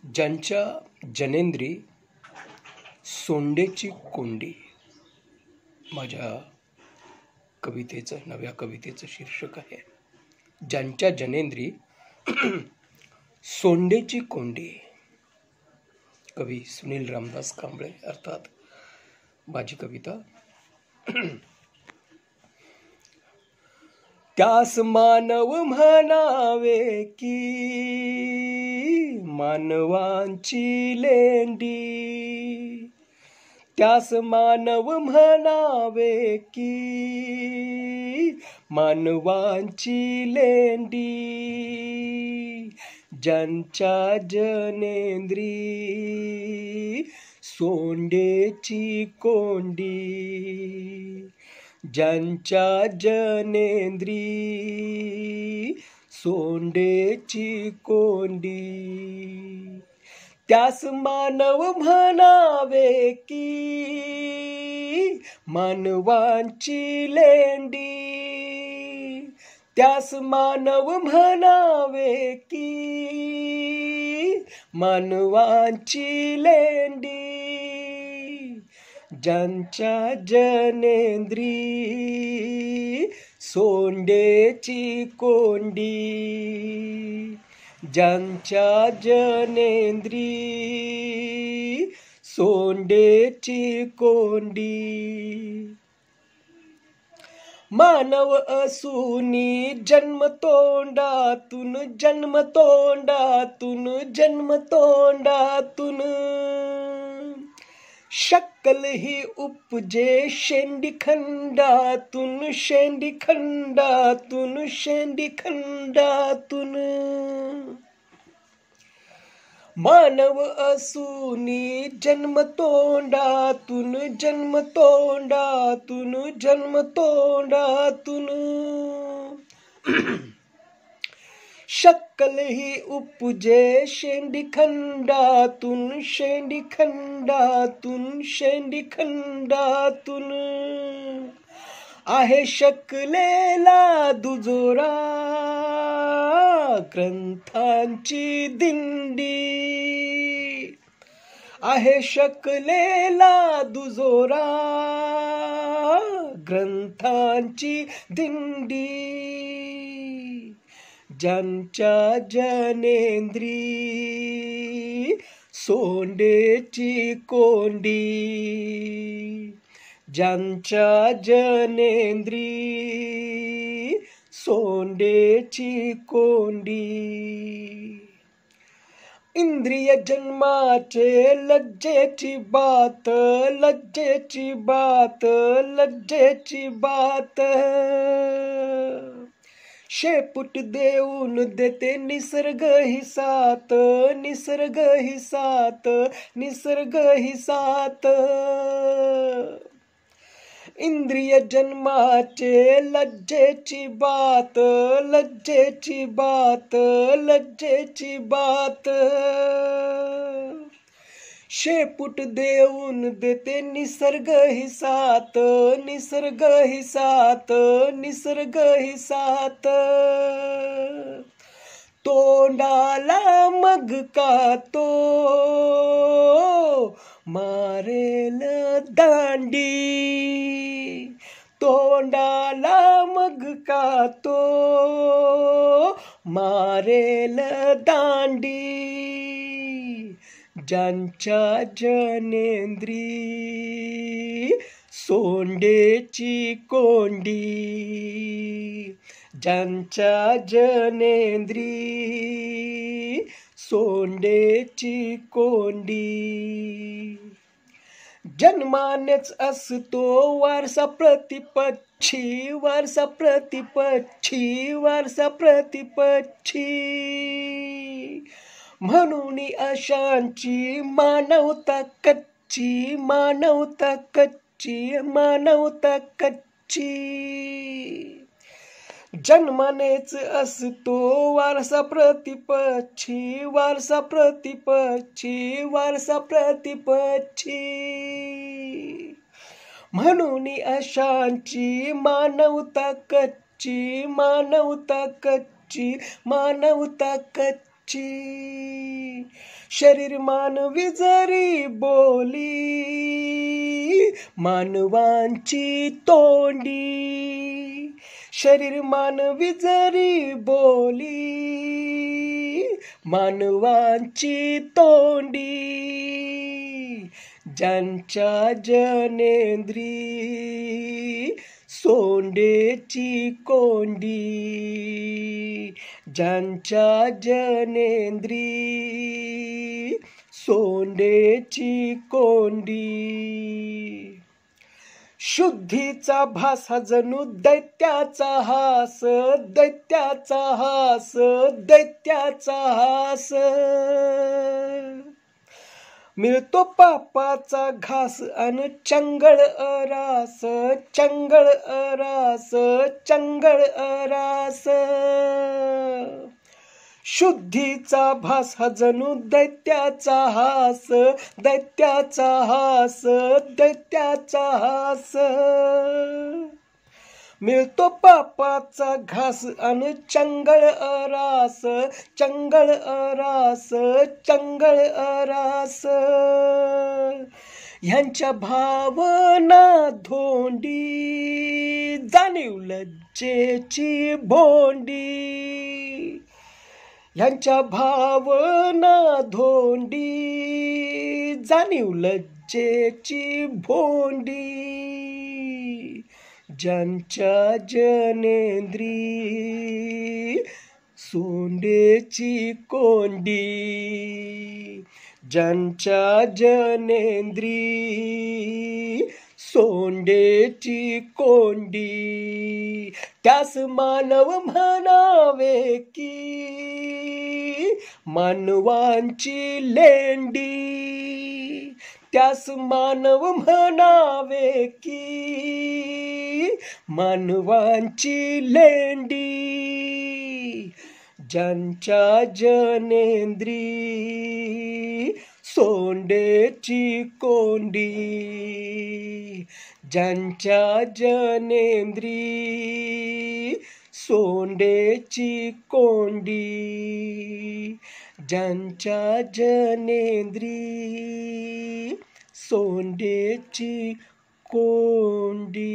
ज्यांच्या जनेंद्री सोंडेची कोंडी, माझ्या कवितेचं, नव्या कवितेचं शीर्षक आहे ज्यांच्या जनेंद्री सोंडेची कोंडी. कवी सुनील रामदास कांबळे, अर्थात माझी कविता. त्यास मानव म्हणावे की मानवांची लेंडी, त्यास मानव म्हणावे की मानवांची लेंडी. ज्यांच्या जनेंद्री सोंडेची कोंडी, ज्यांच्या जनेंद्री सोंडेची कोंडी. त्यास मानव म्हणावे की मानवांची लेंडी, त्यास मानव म्हणावे की मानवांची लेंडी. ज्यांच्या जनेंद्री सोंडेची कोंडी, ज्यांच्या जनेंद्री सोंडेची कोंडी. मानव असूनी जन्मतोंडातून, जन्मतोंडातून, जन्मतोंडातून शक्कल ही उपजे शेंडीखंडातून, शेंडीखंडातून, शेंडीखंडातून. मानव असूनी जन्मतोंडातून, जन्मतोंडातून, जन्मतोंडातून शक्कल ही उपजे शेंडीखंडातून, शेंडीखंडातून, शेंडीखंडातून. आहे शकलेला दुजोरा ग्रंथांची दिंडी, आहे शकलेला दुजोरा ग्रंथांची दिंडी. ज्यांच्या जनेंद्री सोंडेची कोंडी, ज्यांच्या जनेंद्री सोंडेची कोंडी. इंद्रिय जन्माचे लज्जेची बात, लज्जेची बात, लज्जेची बात. शेपूट देऊन देते निसर्ग ही साथ, निसर्ग ही साथ, निसर्ग ही साथ. इंद्रिय जन्माचे लज्जेची बात, लज्जेची बात, लज्जेची बात. शेपूट देऊन देते निसर्ग ही साथ, निसर्ग ही साथ, निसर्ग ही साथ. तोंडाला मग का तो मारेल दांडी, तोंडाला मग का तो मारेल दांडी. ज्यांच्या जनेंद्री सोंडेची कोंडी, ज्यांच्या जनेंद्री सोंडेची कोंडी. जन्मानेच असतो वारसा प्रतिपक्षी, वारसा प्रतिपक्षी, वारसा प्रतिपक्षी. म्हणून अशांची मानवता कच्ची, मानवता कच्ची, मानवता कच्ची. जन्मानेच असतो वारसा प्रतिपक्षी, वारसा प्रतिपक्षी, वारसा प्रतिपक्षी. म्हणून अशांची मानवता कच्ची, मानवता कच्ची, मानवता कच्ची. शरीर मानवी जरी बोली, मानवांची तोंडी. शरीर मानवी जरी बोली, मानवांची तोंडी. ज्यांच्या जनेंद्री सोंडेची कोंडी, ज्यांच्या जनेंद्री सोंडेची कोंडी. शुद्धीचा भास हा जणू दैत्याचा हास, दैत्याचा हास, दैत्याचा हास. मिळतो पापाचा घास अन चंगळ अरास, चंगळ अरास, चंगळ अरास. शुद्धीचा भास हा जणू दैत्याचा हास, दैत्याचा हास, दैत्याचा हास. मिळतो पापाचा घास अन चंगळ अरास, चंगळ अरास, चंगळ अरास. ह्यांच्या भावना धोंडी, जाणीव लज्जेची भोंडी. ह्यांच्या भावना धोंडी, जाणीव लज्जेची भोंडी. ज्यांच्या जनेंद्री सोंडेची कोंडी, ज्यांच्या जनेंद्री सोंडेची कोंडी. त्यास मानव म्हणावे की मानवांची लेंडी. त्यास मानव म्हणावे की मानवांची लेंडी. ज्यांच्या जनेंद्री सोंडेची कोंडी, ज्यांच्या जनेंद्री सोंडेची कोंडी. ज्यांच्या जनेंद्री सोंडेची कोंडी.